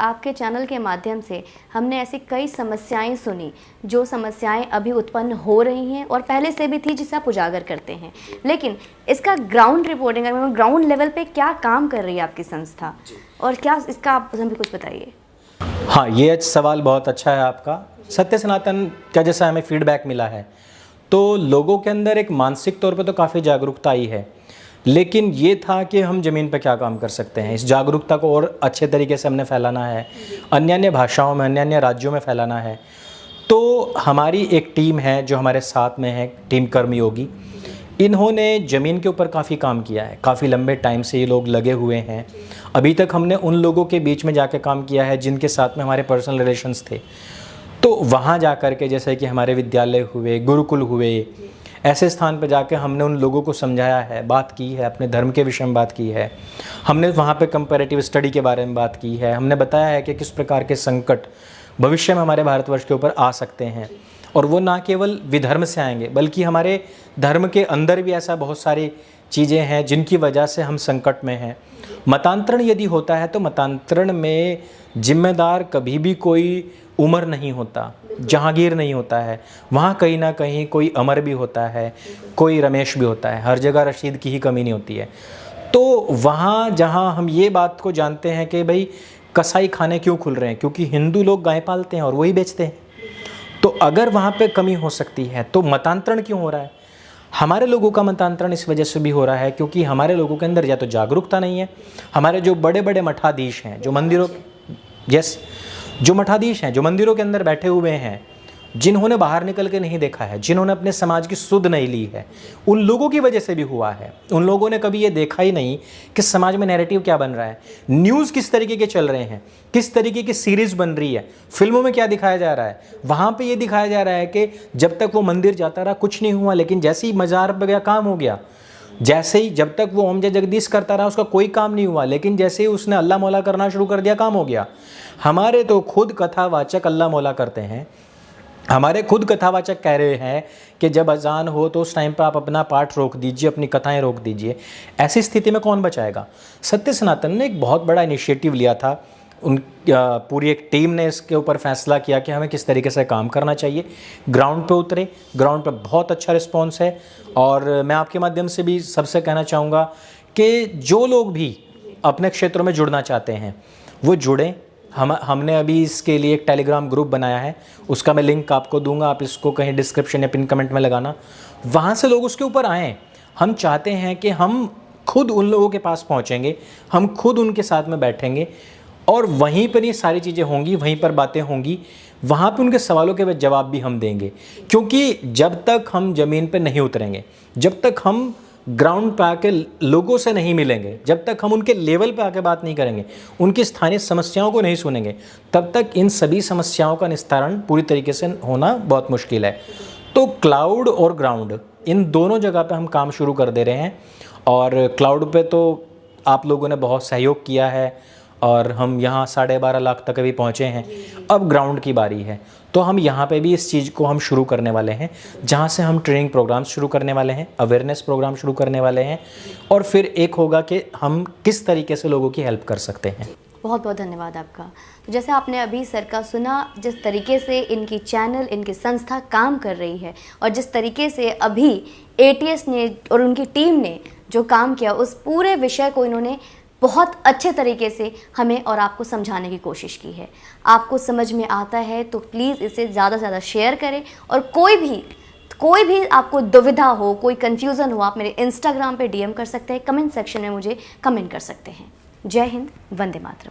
आपके चैनल के माध्यम से हमने ऐसी कई समस्याएं सुनी, जो समस्याएं अभी उत्पन्न हो रही हैं और पहले से भी थी, जिसे आप उजागर करते हैं। लेकिन इसका ग्राउंड रिपोर्टिंग, ग्राउंड लेवल पे क्या काम कर रही है आपकी संस्था, और क्या इसका आप हमें कुछ बताइए। हाँ, ये सवाल बहुत अच्छा है आपका। सत्य सनातन का जैसा हमें फीडबैक मिला है, तो लोगों के अंदर एक मानसिक तौर पे तो काफ़ी जागरूकता आई है, लेकिन ये था कि हम ज़मीन पे क्या काम कर सकते हैं। इस जागरूकता को और अच्छे तरीके से हमने फैलाना है, अन्य अन्य भाषाओं में, अन्य अन्य राज्यों में फैलाना है। तो हमारी एक टीम है जो हमारे साथ में है, टीम कर्मयोगी। इन्होंने ज़मीन के ऊपर काफ़ी काम किया है, काफ़ी लंबे टाइम से ये लोग लगे हुए हैं। अभी तक हमने उन लोगों के बीच में जाके काम किया है जिनके साथ में हमारे पर्सनल रिलेशंस थे। तो वहाँ जा कर के, जैसे कि हमारे विद्यालय हुए, गुरुकुल हुए, ऐसे स्थान पर जाके हमने उन लोगों को समझाया है, बात की है, अपने धर्म के विषय में बात की है। हमने वहाँ पे कंपैरेटिव स्टडी के बारे में बात की है। हमने बताया है कि किस प्रकार के संकट भविष्य में हमारे भारतवर्ष के ऊपर आ सकते हैं, और वो ना केवल विधर्म से आएंगे, बल्कि हमारे धर्म के अंदर भी ऐसा बहुत सारी चीज़ें हैं जिनकी वजह से हम संकट में हैं। मतांतरण यदि होता है तो मतांतरण में जिम्मेदार कभी भी कोई उमर नहीं होता, जहांगीर नहीं होता है। वहाँ कहीं ना कहीं कोई अमर भी होता है, कोई रमेश भी होता है। हर जगह रशीद की ही कमी नहीं होती है। तो वहाँ जहाँ हम ये बात को जानते हैं कि भाई कसाई खाने क्यों खुल रहे हैं, क्योंकि हिंदू लोग गाय पालते हैं और वही बेचते हैं। तो अगर वहाँ पे कमी हो सकती है तो मतांतरण क्यों हो रहा है? हमारे लोगों का मतांतरण इस वजह से भी हो रहा है क्योंकि हमारे लोगों के अंदर या तो जागरूकता नहीं है। हमारे जो बड़े बड़े मठाधीश हैं, जो मंदिरों जो मठाधीश हैं, जो मंदिरों के अंदर बैठे हुए हैं, जिन्होंने बाहर निकल के नहीं देखा है, जिन्होंने अपने समाज की सुध नहीं ली है, उन लोगों की वजह से भी हुआ है। उन लोगों ने कभी ये देखा ही नहीं कि समाज में नैरेटिव क्या बन रहा है, न्यूज़ किस तरीके के चल रहे हैं, किस तरीके की सीरीज़ बन रही है, फिल्मों में क्या दिखाया जा रहा है। वहाँ पे ये दिखाया जा रहा है कि जब तक वो मंदिर जाता रहा कुछ नहीं हुआ, लेकिन जैसे ही मज़ार पर गया काम हो गया। जैसे ही जब तक वो ओम जय जगदीश करता रहा उसका कोई काम नहीं हुआ, लेकिन जैसे ही उसने अल्लाह मौला करना शुरू कर दिया काम हो गया। हमारे तो खुद कथावाचक अल्लाह मौला करते हैं। हमारे खुद कथावाचक कह रहे हैं कि जब अजान हो तो उस टाइम पर आप अपना पाठ रोक दीजिए, अपनी कथाएं रोक दीजिए। ऐसी स्थिति में कौन बचाएगा? सत्य सनातन ने एक बहुत बड़ा इनिशिएटिव लिया था। पूरी एक टीम ने इसके ऊपर फैसला किया कि हमें किस तरीके से काम करना चाहिए। ग्राउंड पे उतरे, ग्राउंड पे बहुत अच्छा रिस्पॉन्स है। और मैं आपके माध्यम से भी सबसे कहना चाहूँगा कि जो लोग भी अपने क्षेत्रों में जुड़ना चाहते हैं वो जुड़ें। हमने अभी इसके लिए एक टेलीग्राम ग्रुप बनाया है, उसका मैं लिंक आपको दूंगा, आप इसको कहीं डिस्क्रिप्शन या पिन कमेंट में लगाना। वहाँ से लोग उसके ऊपर आएँ। हम चाहते हैं कि हम खुद उन लोगों के पास पहुँचेंगे, हम खुद उनके साथ में बैठेंगे और वहीं पर ये सारी चीज़ें होंगी, वहीं पर बातें होंगी, वहाँ पे उनके सवालों के जवाब भी हम देंगे। क्योंकि जब तक हम ज़मीन पे नहीं उतरेंगे, जब तक हम ग्राउंड पे आके लोगों से नहीं मिलेंगे, जब तक हम उनके लेवल पे आके बात नहीं करेंगे, उनकी स्थानीय समस्याओं को नहीं सुनेंगे, तब तक इन सभी समस्याओं का निस्तारण पूरी तरीके से होना बहुत मुश्किल है। तो क्लाउड और ग्राउंड, इन दोनों जगह पे हम काम शुरू कर दे रहे हैं। और क्लाउड पे तो आप लोगों ने बहुत सहयोग किया है और हम यहाँ 12.5 लाख तक अभी पहुँचे हैं। अब ग्राउंड की बारी है, तो हम यहाँ पे भी इस चीज़ को हम शुरू करने वाले हैं, जहाँ से हम ट्रेनिंग प्रोग्राम्स शुरू करने वाले हैं, अवेयरनेस प्रोग्राम शुरू करने वाले हैं, और फिर एक होगा कि हम किस तरीके से लोगों की हेल्प कर सकते हैं। बहुत बहुत धन्यवाद आपका। तो जैसे आपने अभी सर का सुना, जिस तरीके से इनकी चैनल, इनकी संस्था काम कर रही है, और जिस तरीके से अभी ATS ने और उनकी टीम ने जो काम किया, उस पूरे विषय को इन्होंने बहुत अच्छे तरीके से हमें और आपको समझाने की कोशिश की है। आपको समझ में आता है तो प्लीज़ इसे ज़्यादा से ज़्यादा शेयर करें, और कोई भी आपको दुविधा हो, कोई कन्फ्यूज़न हो, आप मेरे इंस्टाग्राम पे DM कर सकते हैं, कमेंट सेक्शन में मुझे कमेंट कर सकते हैं। जय हिंद, वंदे मातरम।